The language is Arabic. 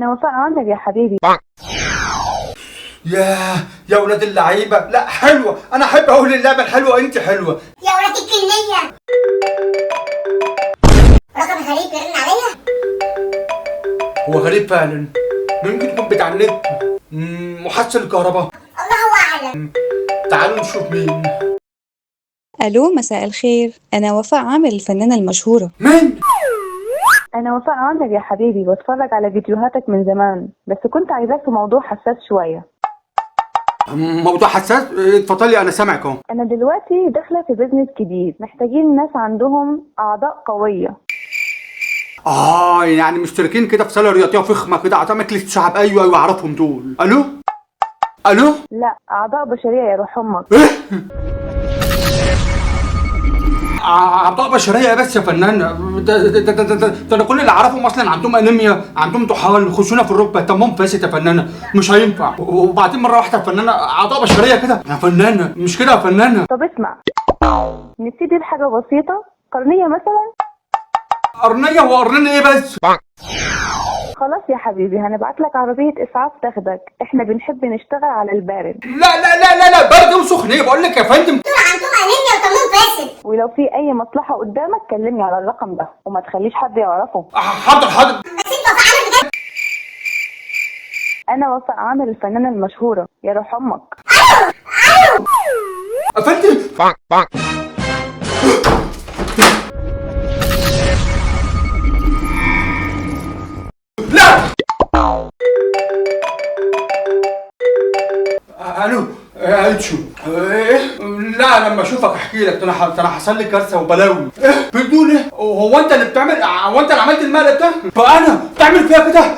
انا وفاء عندك يا حبيبي. يا ولاد اللعيبه، لا حلوه، انا احب اقول اللعبه الحلوه انت حلوه. يا ولاد الكلية، رقم غريب بيرن عليا. هو غريب فعلا، ممكن يكون بتاع النت، محسن الكهرباء، الله اعلم. تعالوا نشوف مين. ألو، مساء الخير. أنا وفاء عامر الفنانة المشهورة. مين؟ انا وفاء عندك يا حبيبي، بتفرج على فيديوهاتك من زمان، بس كنت عايزاك في موضوع حساس شوية. موضوع حساس؟ اتفضلي انا سامعك اهو. انا دلوقتي داخلة في بيزنس جديد، محتاجين ناس عندهم اعضاء قوية. يعني مشتركين كده في صاله رياضيه فخمه كده، اعضاء مجلس شعب. ايوه اعرفهم دول. الو. لا، اعضاء بشرية يا روح امك. ايه؟ اعضاء بشريه بس يا فنان؟ ده انا كل اللي اعرفهم اصلا عندهم انيميا، عندهم طحال، خشونه في الركبه، تمام فاسد يا فنانه، مش هينفع. وبعدين مره واحده يا فنانه اعضاء بشريه كده يا فنانه، مش كده يا فنانه. طب اسمع، نبتدي بحاجة بسيطة، قرنية مثلا. قرنيه؟ وقرنين ايه بس؟ خلاص يا حبيبي، هنبعت لك عربية اسعاف تاخدك، احنا بنحب نشتغل على البارد. لا برد وسخنيه بقول لك يا فندم. دول عندهم انيميا وتموين فاسد. ولو في اي مصلحة قدامك كلمني على الرقم ده، وما تخليش حد يعرفه. حاضر. بس انت وفاء عامر بجد؟ انا وفاء عامر الفنانة المشهورة يا روح امك. يا فندم. لا. الو يا اتشو. ايه؟ لا لما اشوفك احكي لك. انا حصل لي كارثه وبلاوي. ايه بدون ايه؟ هو انت اللي بتعمل؟ هو انت اللي عملت المقلب ده؟ فانا بتعمل فيها كده؟